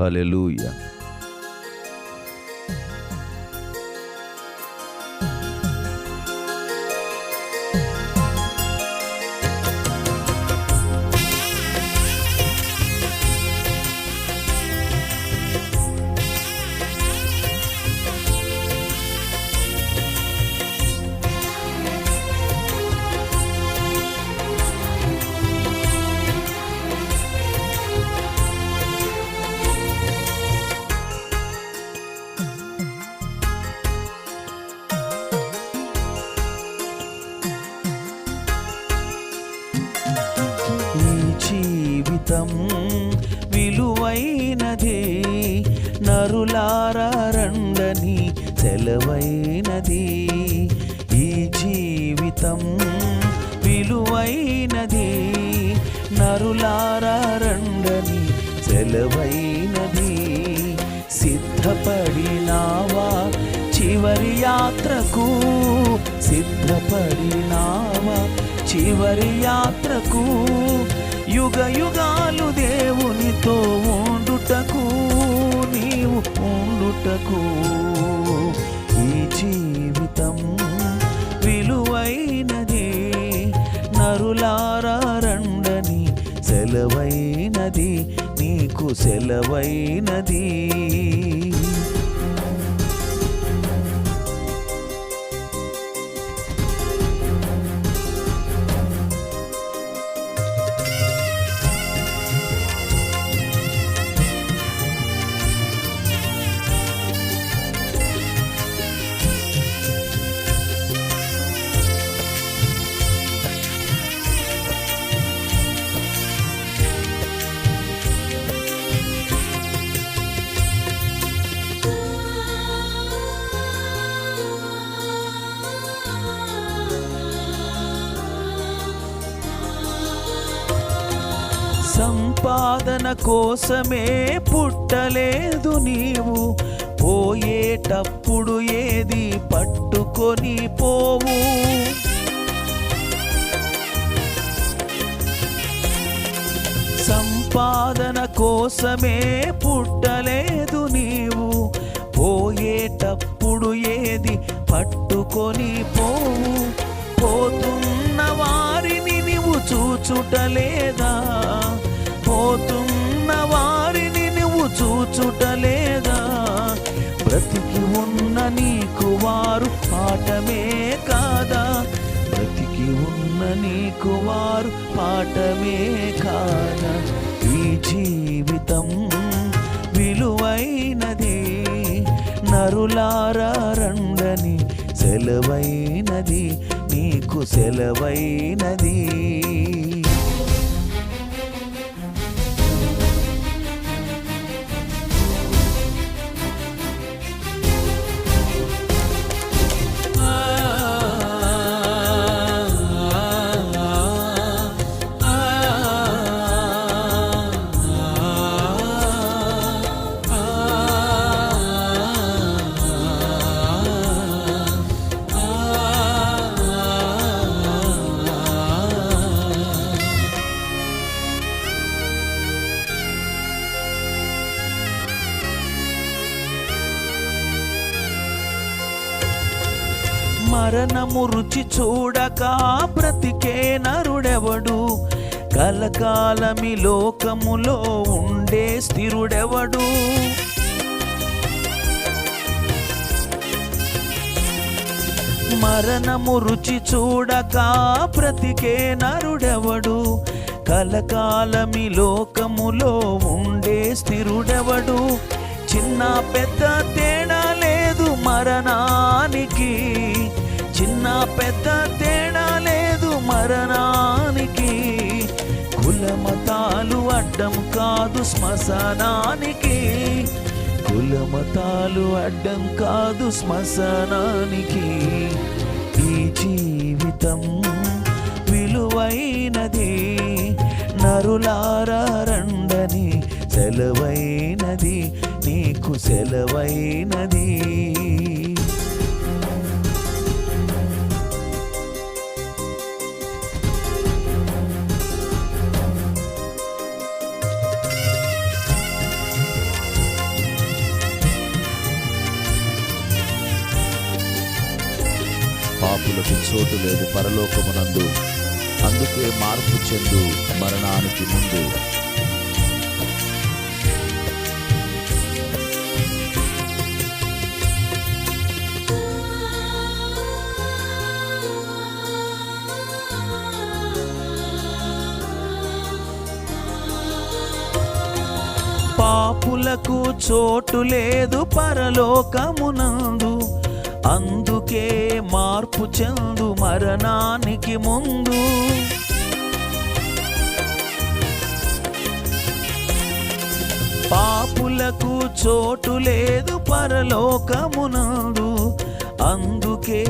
హల్లెలూయా. జీవితం విలువైనది, నరులారా రండని సెలవైనది. ఈ జీవితం విలువైనది, నరులారా రండని సెలవైనది. సిద్ధపడినావా చివరి యాత్రకు, సిద్ధపడినావా చివరి యాత్రకు, యుగ యుగాలు దేవునితో ఉండుటకు, నీవు ఉండుటకు. ఈ జీవితం విలువైనది, నరులారా రండని సెలవైనది, నీకు సెలవైనది. సంపాదన కోసమే పుట్టలేదు నీవు, పోయేటప్పుడు ఏది పట్టుకొని పోవు. సంపాదన కోసమే పుట్టలేదు నీవు, పోయేటప్పుడు ఏది పట్టుకొని పోవు. పోతున్న వారిని నీవు చూచుటలేదా, పోతున్న వారిని నువ్వు చూచుటలేదా. బ్రతికి ఉన్న నీకు వారు పాఠమే కాదా, బ్రతికి ఉన్న నీకు వారు పాఠమే కాదా. ఈ జీవితం విలువైనది, నరులారా రండని సెలవైనది, నీకు సెలవైనది. మరణము రుచి చూడక బ్రతికే నరుడెవడు, కలకాలమి లోకములో ఉండే స్థిరుడెవడు. మరణము రుచి చూడక బ్రతికే నరుడెవడు, కలకాలమి లోకములో ఉండే స్థిరుడెవడు. చిన్న పెద్ద తేడా లేదు మరణానికి, చిన్న పెద్ద తేడా లేదు మరణానికి. కులమతాలు అడ్డం కాదు శ్మశానానికి, కులమతాలు అడ్డం కాదు శ్మశానానికి. ఈ జీవితం విలువైనది, నరులారా రండని సెలవైనది, నీకు సెలవైనది. పాపులకు చోటు లేదు పరలోకమునందు, అందుకే మార్పు చెందు మరణానికి ముందు. పాపులకు చోటు లేదు పరలోకమునందు, అందుకే మార్పు చెందు మరణానికి ముందు. పాపులకు చోటు లేదు పరలోకమునందు, అందుకే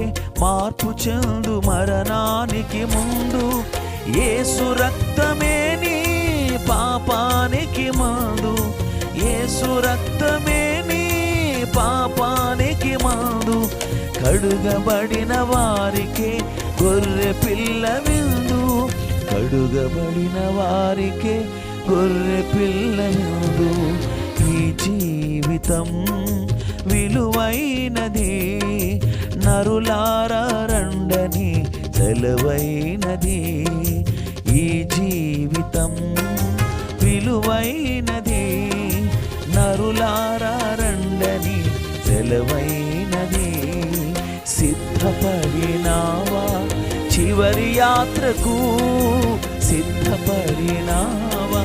మార్పు చెందు మరణానికి ముందు. యేసు రక్తమే నీ పాపానికి మందు, యేసు రక్తమే నీ పాపానికి మందు. కడుగబడిన వారికే గొర్రె పిల్ల విందు, కడుగబడిన వారికే గొర్రె పిల్ల విందు. ఈ జీవితం విలువైనది, నరులారా రండని సెలవైనది. ఈ జీవితం విలువైనది, నరులారా రండని సెలవైనది. సిద్ధపడినావా చివరి యాత్రకు, సిద్ధపడినావా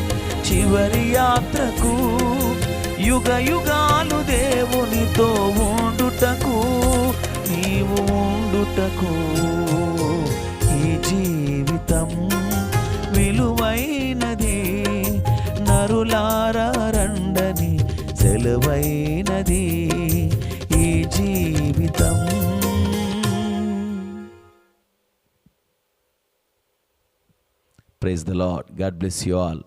చివరి యాత్రకు. యుగ యుగాలు దేవునితో ఉండుటకు, నీవు ఉండుటకు. ఈ జీవితం విలువైనది, నరులారా రండని సెలవైనది. ఈ జీవితం. Praise the Lord. God bless you all.